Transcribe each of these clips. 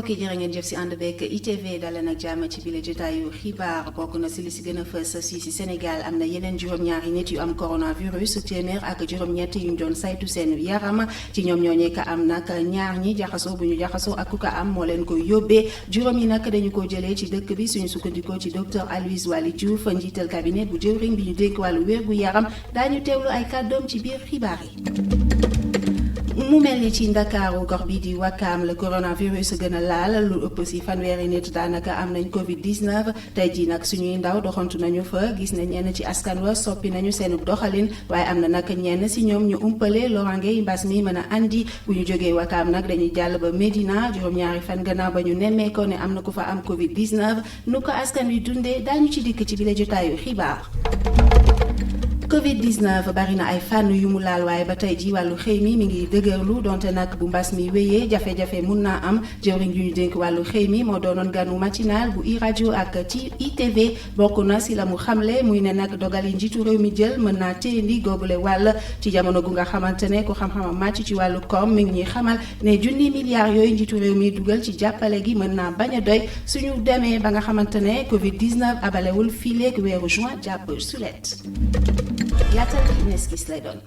mbokk yi jërë ngeen jëf si ànd beeg ITV daleen ak jàmm ci bile jotaayu xibaar bokk na si li si gën a fës si Sénégal am na yeneen juróom-ñaari nit yu am coronavirus téeméer ak juróom-ñett yu ñu doon saytu seen yaram ci ñoom ñoo ñekk am nag ñaar ñi jaxasoo bu ñu jaxasoo ak ku ko am moo leen koy yóbbee juróom yi nag dañu ko jëlee ci dëkk bi suñu sukkandikoo ci docteur Aloyse Waly Diouf njiital cabinet bu jëwriñ bi ñu dénk wàllu wér gu yaram daañu teewlu ay kàddoom ci biir xibaar yi. mu mel ni ci Ndakaaru gox bi di Wakaam la coronavirus gën a laal lu ëpp si fanweeri nit daanaka am nañ Covid-19 tey jii nag suñuy ndaw doxantu nañu fa gis nañ ñenn ci askan wa soppi nañu seen doxalin waaye am na nag ñenn si ñoom ñu umpale lorange yi mbas mi mën a andi bu ñu jógee Wakaam nag dañuy jàll ba Médina juróom-ñaari fan gannaaw ba ñu nemmeekoo ne am na ku fa am Covid-19 nu ko askan wi dundee daañu ci dikk ci bile jotaayu xibaar. Covid-19 bari na ay fànn yu mu laal waaye ba tey ji wàllu xëy mi ngi dëgërlu donte nag bu mbas mi wéyee jafe-jafe mun naa am jëwriñ ju ñu dénk wàllu xëy mi moo doonoon ganu matinal bu iRadio ak ci ITV bokk na si la mu xamle muy ne nag dogal yi njiitu réew mi jël mën naa téyendi googule wàll ci jamono gu nga xamante ne ku xam-xamam màcc ci wàllu koom mi ngi ñuy xamal ne junni milliards yooyu njiitu réew mi dugal ci jàppale gi mën naa bañ a doy suñu demee ba nga xamante ne Covid-19 abalewul fileeg weeru juin jàpp sulet yaatal bi Inès gis lay doon.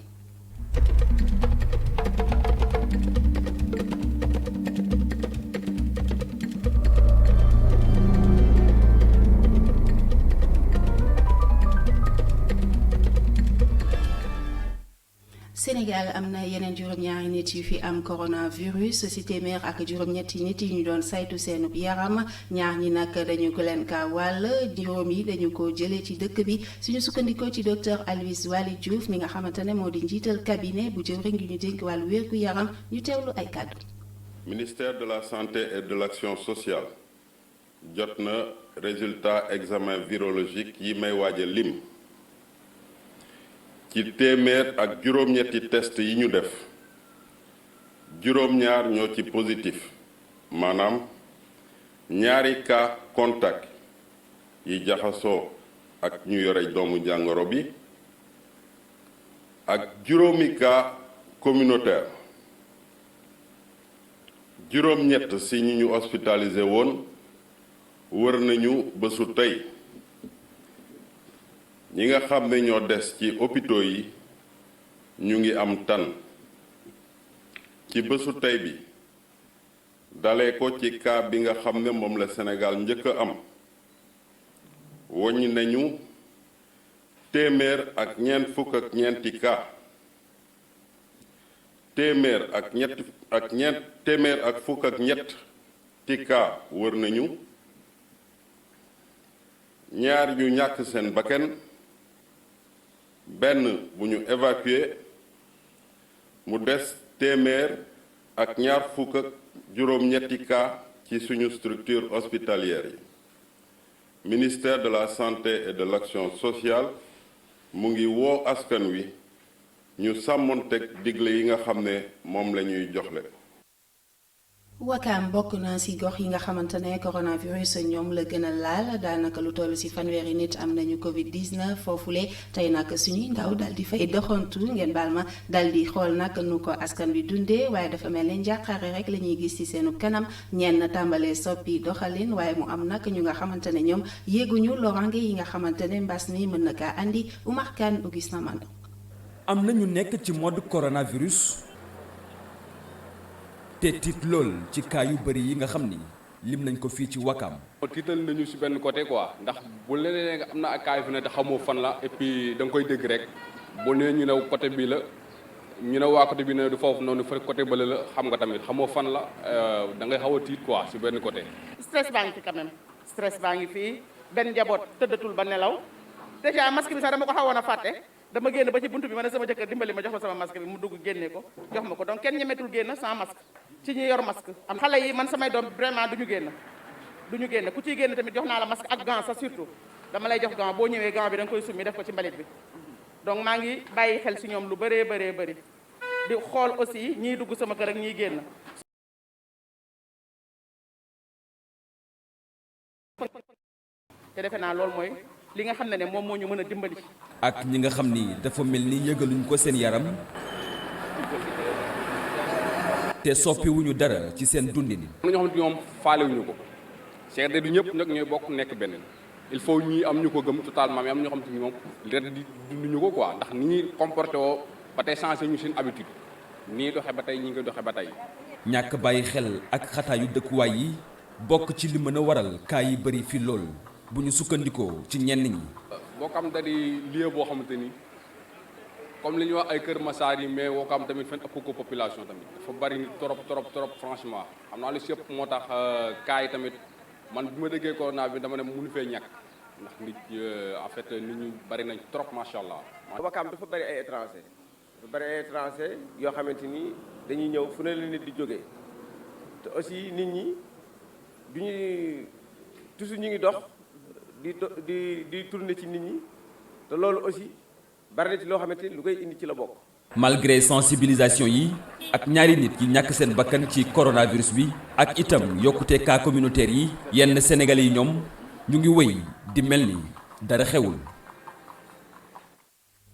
Sénégal am na yeneen juróom-ñaari nit yu fi am coronavirus ci téeméer ak juróom-ñetti nit yi ñu doon saytu seenub yaram ñaar ñi nag dañu ko leen ka wàll juróom yi dañu ko jëlee ci dëkk bi suñu sukkandikoo ci docteur Aloyse Waly Diouf mi nga xamante ne moo di njiital cabinet bu jëwriñ gi ñu dénk wàllu wér-gu yaram ñu teewlu ay kàddu. Ministère de la santé et de l'action sociale jot na résultat examen virologique yi may waaj a lim. ci téeméer ak juróom-ñetti test yi ñu def juróom-ñaar ñoo ci positif maanaam ñaari cas contact yi jaxasoo ak ñu yore doomu jàngoro bi ak juróomi cas communautaire juróom-ñett si ñi ñu hospitalisé woon wër nañu bésu tey ñi nga xam ne ñoo des ci hôpitaux yi ñu ngi am tan ci bésu tey bi dalee ko ci cas bi nga xam ne moom la Sénégal njëkk a am woññ nañu téeméer ak ñeent fukk ak ñeenti cas téeméer ak fukk ak ñett ti cas wër nañu ñaar ñu ñàkk seen bakkan benn bu ñu évacué mu des téeméer ak ñaar fukk ak juróom-ñetti cas ci suñu structure hospitalière yi ministère de la santé et de l'action sociale mu ngi woo askan wi ñu sàmmonteeg digle yi nga xam ne moom la ñuy joxle Wakaam bokk na ci gox yi nga xamante ne coronavirus ñoom la gën a laal daanaka lu toll ci fanweeri nit am nañu Covid-19 foofule tey nag suñuy ndaw dal di fay doxantu ngeen baal ma dal di xool nag nu ko askan bi dundee waaye dafa mel ne njàqare rek la ñuy gis ci seenu kanam ñenn tàmbalee soppi doxalin waaye mu am nag ñu nga xamante ne ñoom yéeguñu lorange yi nga xamante ne mbas mi mën na kaa andi Oumar Kane Augustin Mando. am na ñu nekk ci mode coronavirus. te tiit lool ci cas yu bëri yi nga xam ni lim nañ ko fii ci Wakaam. tiital nañu si benn côté quoi ndax bu leneen nga am na ak cas yu fi ne te xamoo fan la et puis da nga koy dégg rek bu nee ñu ne côté bii la ñu ne waa côté bi ne du foofu noonu fa côté bële la xam nga tamit xamoo fan la da ngay xaw a tiit quoi si benn côté. stress baa ngi fi quand même stress baa ngi fii benn njaboot tëddatul ba nelaw déjà masque bi sax dama ko xawoon a fàtte. dama génn ba ci buntu bi ma ne sama jëkkër dimbali ma jox ma sama masque bi mu dugg génne ko jox ma ko donc kenn ñemetul génn sans masque ci ñi yor masque am xale yi man samay doom vraiment du ñu génn ku ciy génn tamit jox naa la masque ak gant sa surtout dama lay jox gant boo ñëwee gant bi da nga koy summi def ko ci mbalit bi donc maa ngi bàyyi xel ci ñoom lu bëree bëri di xool aussi ñiy dugg sama kër ak ñiy génn te defe naa loolu mooy li nga xam ne moom moo ñu mën a dimbali. ak ñi nga xam ni dafa mel ni yëgaluñ ko seen yaram. te soppiwuñu dara ci seen dundin. am na ñoo xamante ñoom faalewuñu ko seede du ñëpp nag ñooy bokk nekk benn il faut ñii am ñu ko gëm totalement mais am ñoo xamante ni moom ret di dunduñu ko quoi ndax ni ñuy comporté woo ba tey changé ñu seen habitude nii doxee ba tey ñi ngi doxee ba tey. ñàkk bàyyi xel ak xataayu dëkkuwaay yi bokk ci li mën a waral kaa yi bëri fi lool bu ñu sukkandikoo ci ñenn ñi. boo xam da di lieu boo xamante ni comme li ñuy wax ay Kër Massar yi mais woo xam tamit fen ëpp ko population tamit dafa bëri trop franchement xam naa lu si yëpp moo tax kaa yi tamit man bi ma déggee corona bi dama ne mënu fee ñàkk ndax nit en fait nit ñu bëri nañ trop macha allah. Wakaam dafa bëri ay étranger yoo xamante ni dañuy ñëw fu ne la nit di jógee te aussi nit ñi duñuy toujours ñu ngi dox di tourner ci nit ñi te loolu aussi bari na ci loo xamante ni lu koy indi ci la bokk. malgré sensibilisation yi ak ñaari nit yi ñàkk seen bakkan ci coronavirus bi ak itam yokkute cas communautaire yi yenn sénégalais yi ñoom ñu ngi wëy di mel ni dara xewul.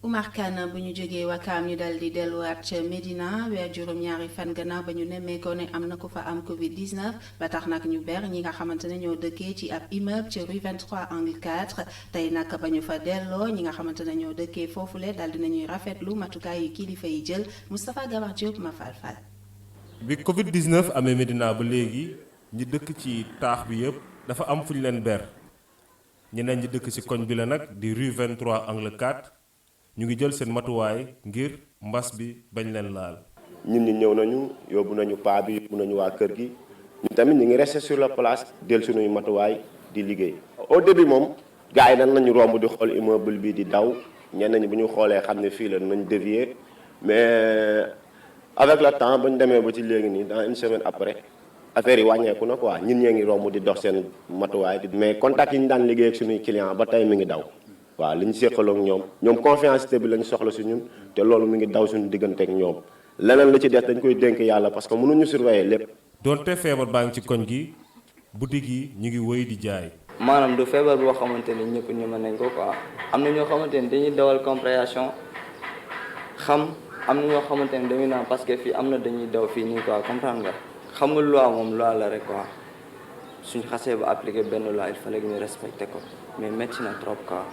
Oumar Kane bu ñu jógee Wakaam ñu dal di delluwaat ca Médina weer juróom-ñaari fan gannaaw ba ñu nemmeekoo ne am na ku fa am Covid 19 ba tax nag ñu ber ñi nga xamante ne ñoo dëkkee ci ab immeuble ci rue 23 angle 4 tey nag ba ñu fa delloo ñi nga xamante ne ñoo dëkkee foofule dal dinañuy rafetlu matukaay yu kilifa yi jël Moustapha Gabar Diop ma fal. bi Covid 19 amee Médina ba léegi ñi dëkk ci taax bi yëpp dafa am fu ñu leen ber ñeneen ñi dëkk ci koñ bi la nag di rue 23 angle 4. ñu ngi jël seen matuwaay ngir mbas bi bañ leen laal. ñun ñi ñëw nañu yóbbu nañu paa bi yóbbu nañu waa kër gi ñun tamit ñu ngi resté sur la place del suñuy matuwaay di liggéey. au début moom gars yi nan nañu romb di xool immeuble bi di daw ñenn ñi bu ñu xoolee xam ne fii la nañ dévier mais avec le temps ba ñu demee ba ci léegi nii dans une semaine après affaire yi wàññeeku na quoi ñun ñee ngi romb di dox seen matuwaay mais contact yi ñu daan liggéey ak suñuy client ba tey mi ngi daw. waaw li ñu seqaloo ak ñoom confiance bi lañ soxla si ñun te loolu mi ngi daw suñu diggante ak ñoom leneen la ci des dañ koy dénk yàlla parce que mënuñu surveiller lépp. donte feebar baa ngi ci koñ gi boutique yi ñu ngi wëy di jaay. maanaam du feebar boo xamante ni ñëpp ñu mën nañ ko quoi am na ñoo xamante ni dañuy dawal compréhension am na ñoo xamante ni dañuy naan parce que fii am na dañuy daw fii nii quoi comprendre nga xam nga loi moom loi la rek quoi suñ xasee ba appliqué benn loi il fallait que ñu respecté ko mais métti na trop quoi.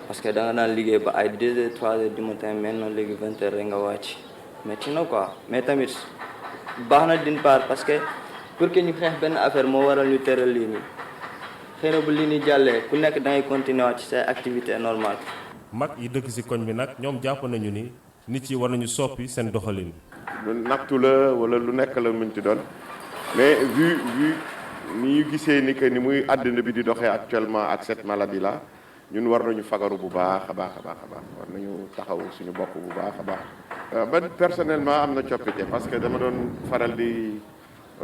parce que da nga daan liggéey ba ay 2 heures 3 heures du matin maintenant léegi 20 heures rek nga wàcc métti na quoi mais tamit baax na d'une part parce que pour que ñu xeex benn affaire moo waral ñu tëral lii nii xëy na bu lii nii jàllee ku nekk da ngay continuer ci say activité normale. mag yi dëkk ci koñ bi nag ñoom jàpp nañu ni nit yi war nañu soppi seen doxalin. lu nattu la wala lu nekk la muñ ci doon mais vu ni ñu gisee ni que ni muy àddina bi di doxee actuellement ak cette maladie là. ñun war nañu fagaru bu baax a baax war nañu taxaw suñu bopp bu baax a baax. man personnellement am na coppite parce que dama doon faral di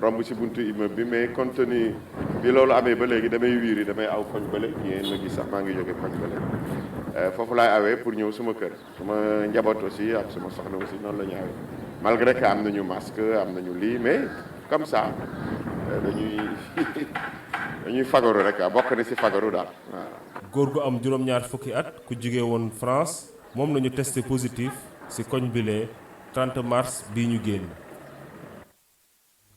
romb ci buntu immeuble bi mais compte tenu bi loolu amee ba léegi damay wiiri damay aw koñ bële yéen ma gis sax maa ngi jóge koñ bële foofu laay awee pour ñëw suma kër suma njaboot aussi ak suma soxna aussi noonu la ñu awee malgré que am nañu masque am nañu lii mais comme ça dañuy fagaru rek bokk na ci fagaru daal waaw. góor gu am juróom-ñaar fukki at ku jóge woon France moom lañu testé positif ci koñ bile 30 mars bii ñu génn.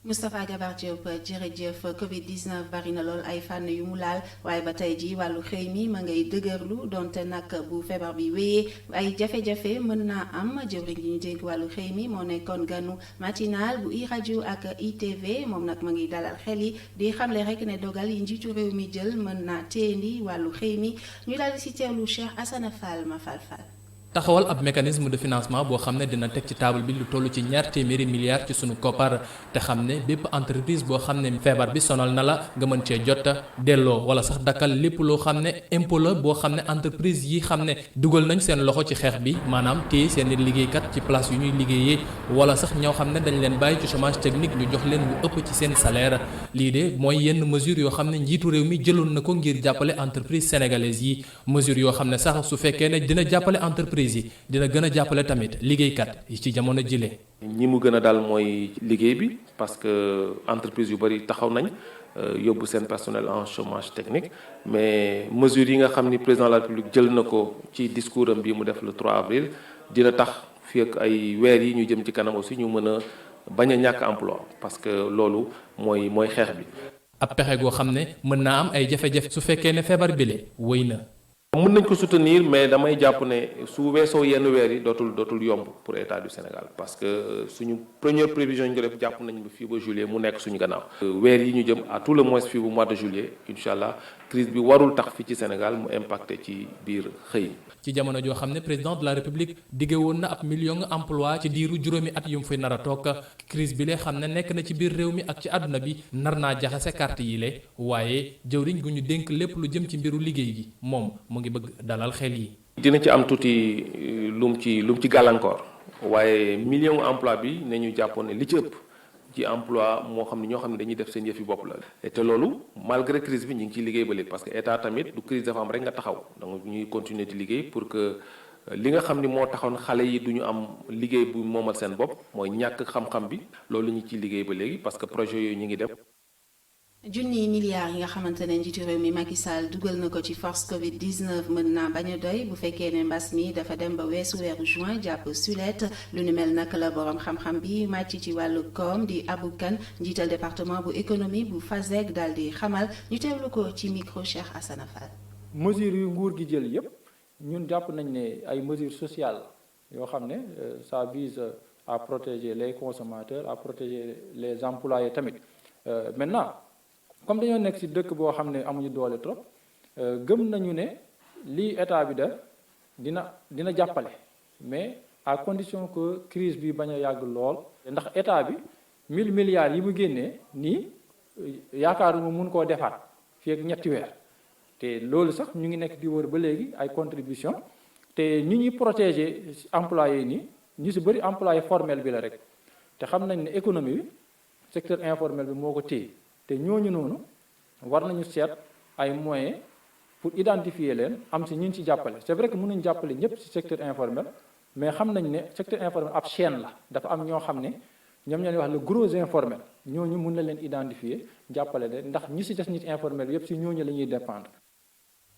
Moustapha Gabar Diop jërëjëf Covid 19 bari na lool ay fànn yu mu laal waaye ba tey ji wàllu xëy mi ma ngay dëgërlu donte nag bu feebar bi wéyee ay jafe-jafe mën naa am jëwriñ yi ñu dégg wàllu xëy mi moo nekkoon ganu matinal bu iRadio ak ITV moom nag ma ngi dalal xel yi di xamle rek ne dogal yi njiitu réew mi jël mën naa téendi wàllu xëy mi ñu daal di si teewlu Cheikh Assane Fall ma Fall. taxawal ab mécanisme de financement boo xam ne dina teg ci table bi lu toll ci 200 milliards ci sunu koppar te xam ne bépp entreprise boo xam ne feebar bi sonal na la nga mën cee jot delloo wala sax dakkal lépp loo xam ne impôt la boo xam ne entreprise yi xam ne dugal nañ seen loxo ci xeex bi maanaam téye seen liggéeykat ci place yu ñuy liggéeyee wala sax ñoo xam ne dañ leen bàyyi ci chômage technique ñu jox leen lu ëpp ci seen salaire lii de mooy yenn mesures yoo xam ne njiitu réew mi jëloon na ko ngir jàppale entreprise sénégalaise yi mesures yoo xam ne sax su fekkee ne dina jàppale entreprise yi dina gën a jàppale tamit liggéeykat yi ci jamono jile. ñi mu gën a dal mooy liggéey bi parce que entreprise yu bari taxaw nañ yóbbu seen personnel en chômage technique mais mesures yi nga xam ni président de la République jël na ko ci discours am bi mu def le 3 avril dina tax fii ak ay weer yi ñu jëm ci kanam aussi ñu mën a bañ a ñàkk emploi parce que loolu mooy xeex bi. ab pexe goo xam ne mën naa am ay jafe-jafe su fekkee ne feebar bile wëy na. mën nañ ko soutenir mais damay jàpp ne su weesoo yenn weer yi dootul yomb pour état du Sénégal parce que suñu première prévision ñu ko def jàpp nañ ba fii ba juillet mu nekk suñu gannaaw. weer yi ñu jëm à tout le moins fii bu mois de juillet incha allah crise bi warul tax fii ci Sénégal mu impacté ci biir xëy. ci jamono joo xam ne président de la république dige woon na ab million emploi ci diiru juróomi at yu mu fi nar a toog crise bi lee xam ne nekk na ci biir réew mi ak ci àdduna bi nar naa jaxase carte yi le waaye jëwriñ gu ñu dénk lépp lu jëm ci mbiru liggéey gi moom mu ngi bëgg dalal xel yi. dina ci am tuuti lum ci gàllankoor waaye million emploi bi ne ñu jàppoon ne li ci ëpp ci emploi moo xam ne ñoo xam ne dañuy def seen yëfi bopp la. te loolu malgré crise bi ñu ngi ciy liggéey ba léegi parce que état tamit du crise dafa am rek nga taxaw donc ñuy continuer di liggéey pour que li nga xam ni moo taxoon xale yi du ñu am liggéey bu moomal seen bopp mooy ñàkk xam-xam bi loolu ñu ciy liggéey ba léegi parce que projet yooyu ñu ngi def. junniy milliards yi nga xamante ne njiitu réew mi Macky Sall dugal na ko ci force Covid 19 mën naa bañ a doy bu fekkee ne mbas mi dafa dem ba weesu weeru juin jàpp sulet lu ni mel nag la borom xam-xam bi màcc ci wàllu koom di Abou Kane njiital département bu économie bu FASEG daal di xamal ñu teewlu ko ci micro Cheikh Assane Fall. mesures yu nguur gi jël yépp ñun jàpp nañ ne ay mesures sociales yoo xam ne ça vise à protéger les consommateurs à protéger les employés tamit maintenant. comme dañoo nekk ci dëkk boo xam ne amuñu doole trop gëm nañu ne lii état bi def dina jàppale mais à condition que crise bi bañ a yàgg lool ndax état bi 1000 milliards yi mu génnee nii yaakaaruma mun koo defaat fii ak ñetti weer te loolu sax ñu ngi nekk di wër ba léegi ay contribution te ñi ñuy protéger employés nii ñu ci bëri employé formel bi la rek te xam nañ ne économie bi secteur informel bi moo ko téye te ñooñu noonu war nañu seet ay moyens pour identifier leen am si ñun ci jàppale c'est vrai que mën nañu jàppale ñëpp ci secteur informel mais xam nañ ne secteur informel ab chaîne la dafa am ñoo xam ne ñoom ñoo wax le gros informel ñooñu mën na leen identifier jàppale leen ndax ñi ci des nit informel yëpp ci ñooñu la ñuy dépendre.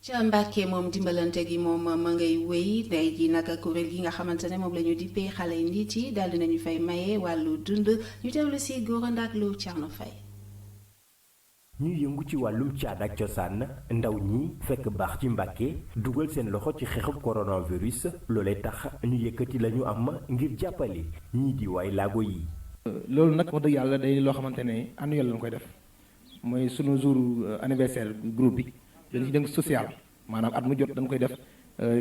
ca Mbàkke moom dimbalante gi moom ma ngay wéy tey ji naka kuréel gi nga xamante ne moom la ñu dippee xale yi nit yi daal dinañu fay maye wàllu dund ñu teewlu ci Gora Ndak Lo Thierno Faye. ñuy yëngu ci wàllum caada ak cosaan ndaw ñi fekk baax ci Mbàkke dugal seen loxo ci xeexub coronavirus loolee tax ñu yëkkati la ñu am ngir jàppale ñii di waay laago yi. loolu nag wax dëgg yàlla day loo xamante ne annuel lañ koy def mooy sunu jour anniversaire groupe bi dañ ci dënk social maanaam at mu jot dañ koy def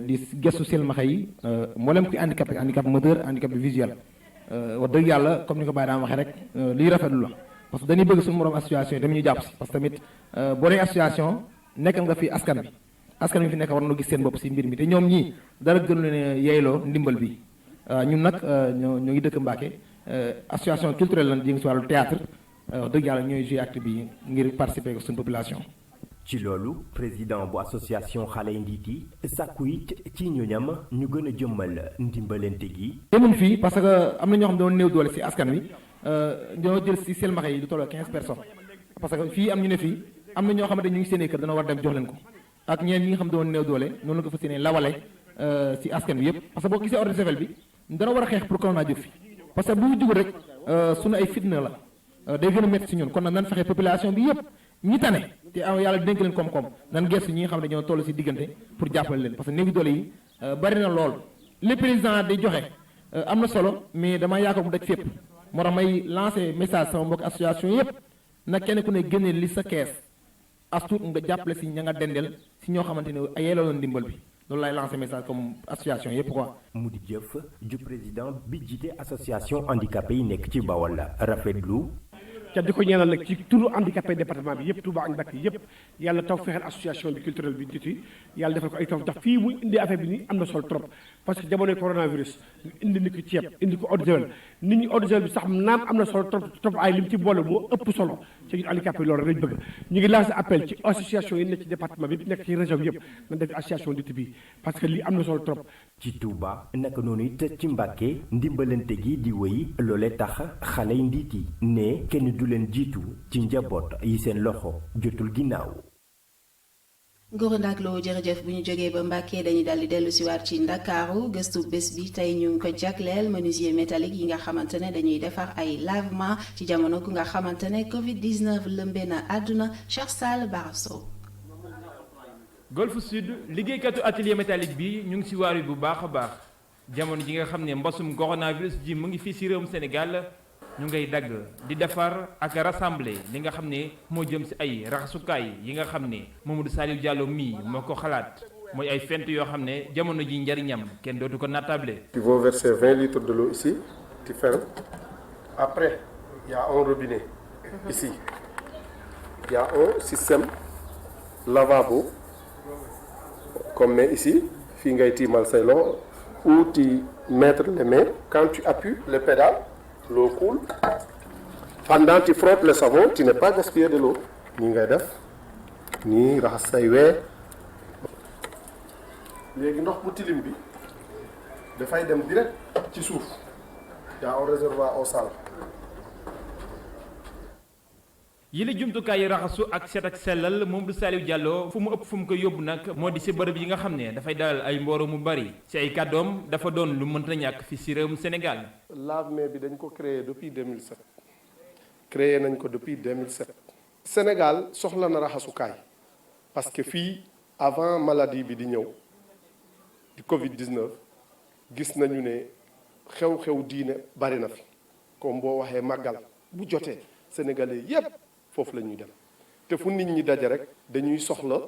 di gestu silmaxa yi mboolem kuy handicap moteur handicap visuel wax dëgg yàlla comme ni ko Baye daan waxee rek liy rafetlu la. parce que dañuy bëgg suñu moroom association yi tamit ñu jàpp si parce que tamit boo dee association nekkal nga fi askan bi fi nekk war na gis seen bopp si mbir mi te ñoom ñii dara gënu leen yeyloo ndimbal bi ñun nag ñoo ngi dëkk Mbàkke association culturelle lañ jëm si wàllu théâtre wax dëgg yàlla ñooy jouer acte bi ngir participer ko suñu population. ci loolu président bu association xale yi ndiit yi sàkku it ci ñooñam ñu gën a jëmmal ndimbalante gi. yemuñ fii parce que am na ñoo xam ne doon néew doole si askan wi. ñoo jël ci selmaxa yi du tolloo 15 personnes parce que fii am ñu ne fii am na ñoo xamante ñu ngi seen kër dana war dem jox leen ko ak ñeen ñi nga xam doon néew doole noonu la ko fas yéene lawale ci askan bi yëpp parce que boo gisee ordre de chevel bi dana war a xeex pour corona jóg fi parce que bu mu jugul rek suñu ay fitna la day gën a métti ci ñun kon nag nan fexe population bi yëpp ñi tane te am yàlla dénk leen koom-koom nan gestu ñi nga xam ne ñoo toll ci diggante pour jàppale leen parce que néew doole yi bari na lool le président day joxe am na solo mais dama yaakaar mu daj fépp moo tax may lancer message sama mbokk association yëpp nag kenn ku ne génne li sa kees as tuut nga jàppale si ña nga dendel si ñoo xamante ne ay yelloo ndimbal bi loolu lay lancer message comme association yëpp quoi. mu di jëf ju président bi jiite association handicapé yi nekk ci Bawol rafetlu. ca di ko ñaanal nag ci turu handicapé département bi yëpp Touba ak Mbacké yëpp yàlla taw fexeel association bi culturelle bi jiitu yàlla defal ko ay taw ndax fii muy indi affaire bi nii am na solo trop parce que jamonoy coronavirus indi ni ko ceeb indi ko eau de javel nit ñi eau de javel bi sax naam am na solo trop ay lim ci boole moo ëpp solo ci ñun handicapé loolu rek lañ bëgg ñu ngi lancé appel ci association yi nekk ci département bi nekk ci région bi yëpp nañ def association d'uti bi parce que lii am na solo trop. ci Touba naka noonu it ci Mbacké ndimbalante gi di wéy loolee tax xale yi ndiit yi ne kenn du leen jiitu ci njaboot yi seen loxo jotul ginnaaw. Gora Ndack Lo jërëjëf bu ñu jógee ba Mbàkke dañuy daldi dellu si waat ci Ndakaaru gëstu bés bi tey ñu ngi ko jagleel menuisier métallique yi nga xamante ne dañuy defar ay lavement ci jamono gu nga xamante ne Covid-19 lëmbee na àdduna Cheikh Sall Barasso. Golf Sud liggéeykatu atelier métallique bi ñu ngi si waar wi bu baax a baax jamono ji nga xam ne mbasum coronavirus ji mu ngi fii si réewum Sénégal ñu ngay dagg di defar ak rassembler li nga xam ne moo jëm si ay raxasukaay yi nga xam ne Mamadou Saliou Diallo mii moo ko xalaat mooy ay fent yoo xam ne jamono ji njariñam kenn dootu ko nattable. Tu vas verser 20 litres de l'eau ici, tu fermes. Après, il y a un robinet ici. Il y a un système lavabo comme mais ici, fii ngay tiimal say loxo où tu mettre les mains. Quand tu appuies le pédale, l'eau coule. Pendant tu frottes le savon, tu n'es pas gaspillé de l'eau. nii ngay def nii raxas say wee. léegi ndox bu tilim bi dafay dem direct ci suuf. y a un réservoir au sale. yi la jumtukaay yi raxasu ak set ak sellal Mamadou Saliou Diallo fu mu ëpp fu mu ko yóbbu nag moo di si bërëb yi nga xam ne dafay dalal ay mbooloo mu bari si ay kàddoom dafa doon lu mënta ñàkk fi si réewum Sénégal. lave-mains bi dañ ko créé depuis 2007 créé nañ ko depuis 2007. Sénégal soxla na raxasukaay parce que fii avant maladie bi di ñëw di Covid-19 gis nañu ne xew-xew diine bari na fi comme boo waxee màggal bu jotee sénégalais yépp foofu la ñuy dem te fu nit ñi daje rek dañuy soxla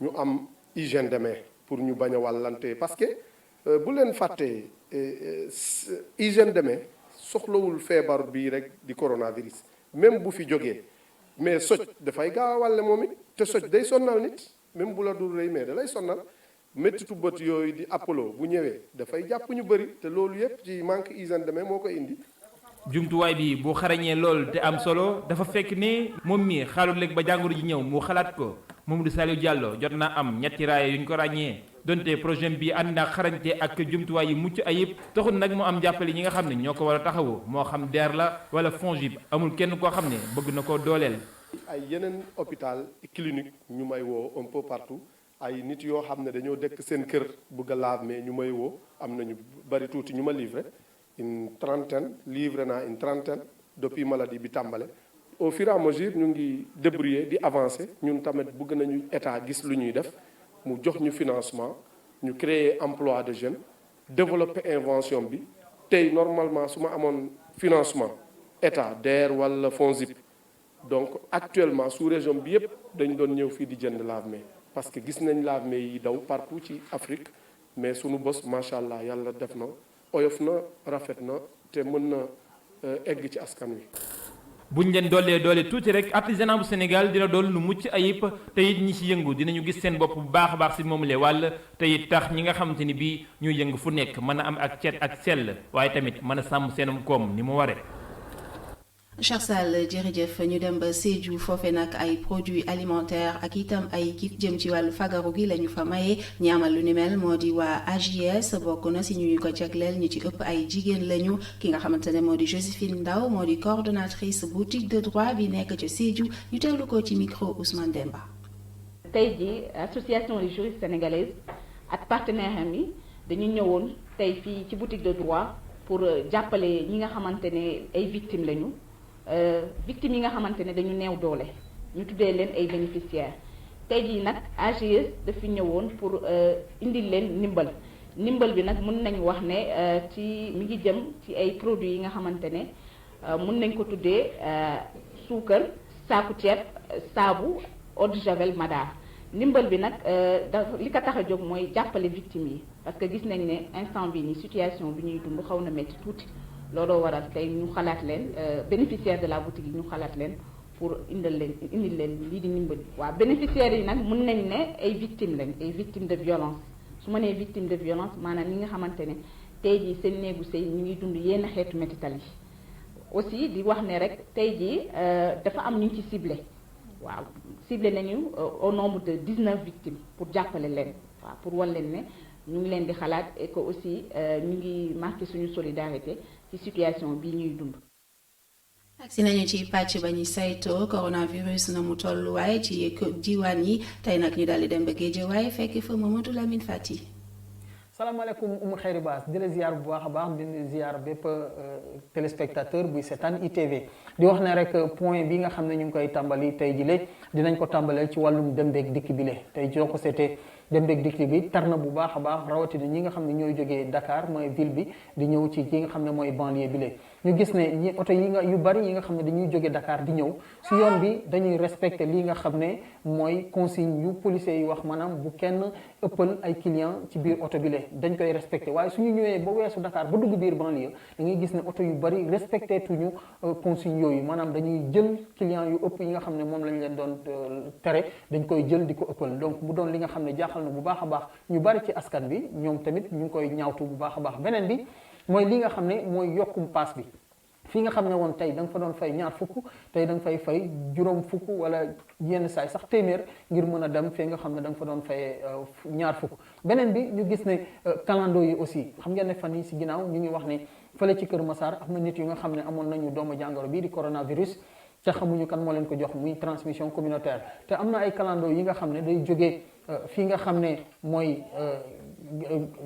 ñu am hygiène de main pour ñu bañ a wàllante parce que bu leen fàttee hygiène de main soxlawul feebar bii rek di coronavirus même bu fi jógee mais soj dafay gaaw a wàlle moom it te soj day sonnal nit même bu la dul rëy mais da lay sonnal méttitu bët yooyu di Apollo bu ñëwee dafay jàpp ñu bëri te loolu yépp ci manque hygiène de main moo koy indi. jumtuwaay bi bu xarañee lool te am solo dafa fekk ni moom mii xaalul léegi ba jàngoro ji ñëw mu xalaat ko Mamadou Saliou Diallo jot naa am ñetti raaya yu ñu ko ràññee donte projet bi ànd naa xarañte ak jumtuwaay yi mucc ayib taxul nag mu am jàppale ñi nga xam ne ñoo ko war a taxawu moo xam DER la wala FONGIP amul kenn koo xam ne bëgg na koo dooleel. ay yeneen hôpital clinique ñu may woo un peu partout ay nit yoo xam ne dañoo dëkk seen kër bëgg a lave-mains ñu may woo am nañu bari tuuti ñu ma livré. une trentaine livré naa une trentaine depuis maladie bi tàmbale au fur et à mesure ñu ngi débrouiller di avancer ñun tamit bëgg nañu état gis lu ñuy def mu jox ñu financement ñu créer emploi de jeunes développer invention bi tey normalement su ma amoon financement état DER wala FONGIP donc actuellement sous région bi yépp dañ doon ñëw fii di jënd lave-mains parce que gis nañ lave-mains yi daw partout ci Afrique mais sunu bos macha allah yàlla def na oyof na rafet na te mën na egg ci askan wi. buñ leen doolee doole tuuti rek artisanat bu Sénégal dina doon lu mucc ayib te it ñi ci yëngu dinañu gis seen bopp bu baax a baax si moom le wàll te it tax ñi nga xamante ni bii ñuy yëngu fu nekk mën a am ak cet ak sell waaye tamit mën a sàmm seenum koom ni mu waree. Cheikh Sall jërëjëf ñu dem ba Sédhiou foofe nag ay produits alimentaires ak itam ay kit jëm ci wàllu fagaru gi lañu fa maye ñi amal lu ni mel moo di waa AJS bokk na si ñu ko jagleel ñi ci ëpp ay jigéen lañu ki nga xamante ne moo di Joséphine Ndaw moo di coordonnatrice boutique de droit bi nekk ci Sédhiou ñu teewlu ko ci micro Ousmane Demba. tey jii association des juristes sénégalaises ak partenaires am yi dañu ñëwoon tey fii ci boutique de droit pour jàppale ñi nga xamante ne ay victimes lañu. victimes yi nga xamante ne dañu neew doole ñu tuddee leen ay bénéficiaires tey jii nag AJS dafi ñëwoon pour indil leen ndimbal bi nag mën nañ wax ne ci mi ngi jëm ci ay produits yi nga xamante ne mën nañ ko tuddee suukar saaku ceeb saabu eau de javel madaar ndimbal bi nag li ko tax a jóg mooy jàppale victimes yi parce que gis nañ ne instant bi ni situation bi ñuy dund xaw na metti tuuti looloo waral tey ñu xalaat leen bénéficiaire de la boutique yi ñu xalaat leen pour indil leen lii di ndimbal waaw bénéficiaires yi nag mën nañ ne ay victimes lañ ay victimes de violence su ma nee victime de violence maanaam ñi nga xamante ne tey jii seen néegu sëy ñu ngi dund yenn xeetu métital yi aussi di wax ne rek tey jii dafa am ñu ci ciblé waaw ciblé nañu au nombre de 19 victimes pour jàppale leen waaw pour wan leen ne ñu ngi leen di xalaat et que aussi ñu ngi marqué suñu solidarité ci situation bii ñuy dund. si nañu ci pàcc ba ñuy saytoo coronavirus na mu tolluwaay ci diwaan yi tey nag ñu daal di dem ba Géejawaay fekk fa Mamadou Lamine Fati. salaamaaleykum Oumou Khayri Baas di la ziar bu baax a baax di ziar bépp téléspectateur buy seetaan ITV di wax ne rek point bi nga xam ne ñu ngi koy tàmbali tey jile dinañ ko tàmbalee ci wàllum dem beeg dikk bi le tey joo ko seetee dem beeg dikk bi tar na bu baax a baax rawatina ñi nga xam ne ñooy jógee Dakar mooy ville bi di ñëw ci ki nga xam ne mooy banlieue bi le ñu gis ne ñi oto yi nga yu bari yi nga xam ne dañuy jóge Dakar di ñëw si yoon bi dañuy respecté lii nga xam ne mooy consigne yu policiers yi wax maanaam bu kenn ëppal ay client ci biir oto bi le dañ koy respecté waaye suñu ñëwee ba weesu Dakar ba dugg biir banlieue da ngay gis ne oto yu bari respecté tuñu consigne yooyu maanaam dañuy jël client yu ëpp yi nga xam ne moom lañ leen doon tere dañ koy jël di ko ëppal donc mu doon li nga xam ne jaaxal na bu baax a baax ñu bari ci askan bi ñoom tamit ñu ngi koy ñaawtu bu baax a baax beneen bi mooy li nga xam ne mooy yokkum paas bi fii nga xam ne woon tey da nga fa doon fay ñaar fukk tey da nga fay fay juróom fukk wala yenn saay sax téeméer ngir mën a dem fee nga xam ne da nga fa doon fay ñaar fukk beneen bi ñu gis ne calando yi aussi xam ngeen ne fan yi si ginnaaw ñu ngi wax ne fële ci Kër Massar am na nit yu nga xam ne amoon nañu doomu jàngoro bii di coronavirus te xamuñu kan moo leen ko jox muy transmission communautaire te am na ay calando yi nga xam ne day jógee fii nga xam ne mooy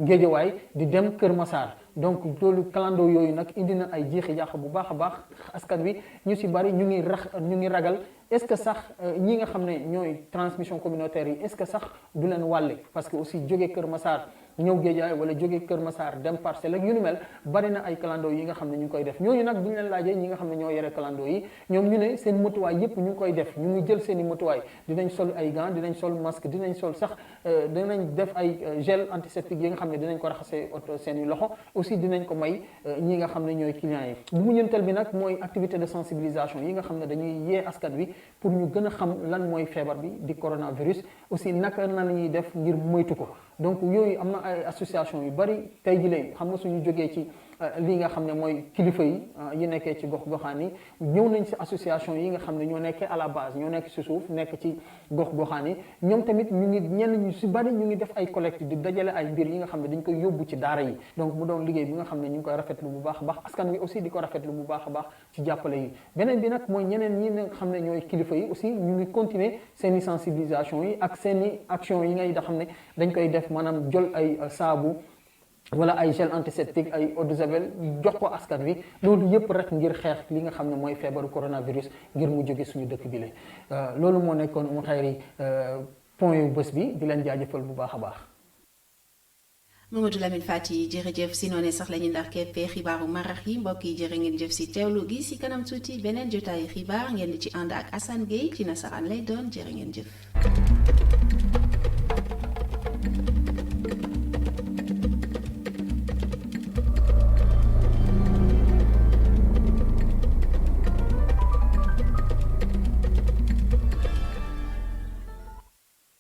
Géejawaay di dem Kër Massar donc loolu calando yooyu nag indi na ay jeexi jaax bu baax a baax askan wi ñu si bari ñu ngi ragal est-ce que sax ñi nga xam ne ñooy transmission communautaire yi est-ce que sax du leen wàlle parce que aussi jóge Kër Massar ñëw Géejawaay wala jóge Kër Massar dem Parcelles ak yu ni mel bari na ay calando yi nga xam ne ñu ngi koy def ñooñu nag bu ñu leen laajee ñi nga xam ne ñoo yore calando yi ñoom ñu ne seen motuwaay yépp ñu ngi koy def ñu ngi jël seen i motuwaay dinañ sol ay gants dinañ sol masque dinañ sol sax dinañ def ay gel antiseptique yi nga xam ne dinañ ko raxasee seen i loxo aussi dinañ ko may ñi nga xam ne ñooy clients yi bu mu ñëntal bi nag mooy activité de sensibilisation yi nga xam ne dañuy yee askan wi pour ñu gën a xam lan mooy feebar bi di coronavirus aussi naka na la ñuy def ngir moytu ko donc yooyu am na ay association yu bari tey ji lay xam nga suñu jógee ci lii nga xam ne mooy kilifa yi nekkee ci gox-goxaan yi ñëw nañ si association yi nga xam ne ñoo nekkee à la base ñoo nekk si suuf nekk ci gox-goxaan yi ñoom tamit ñu ngi ñenn ñu si bari ñu ngi def ay collecte di dajale ay mbir yi nga xam ne dañ koy yóbbu ci daara yi donc mu doon liggéey bi nga xam ne ñu ngi koy rafetlu bu baax a baax askan wi aussi di ko rafetlu bu baax a baax ci jàppale yi beneen bi nag mooy ñeneen ñi nga xam ne ñooy kilifa yi aussi ñu ngi continuer seen i sensibilisation yi ak seen i action yi ngay da xam ne dañ koy def maanaam jël ay saabu wala ay gel antiseptique ay eau de javel jox ko askan wi loolu yëpp rek ngir xeex li nga xam ne mooy feebaru coronavirus ngir mu jóge suñu dëkk bi la loolu moo nekkoon Oumou Khayri point yu bés bi di leen jaajëfal bu baax a baax. Mamadou Lamine Fati jërëjëf si noonu sax la ñu ndax keppee xibaaru marax yi mbokk yi jërë ngeen jëf si teewlu gi si kanam tuuti beneen jotaayu xibaar ngeen di ci ànd ak Assane Gueye ci nasaraan lay doon jërë ngeen jëf.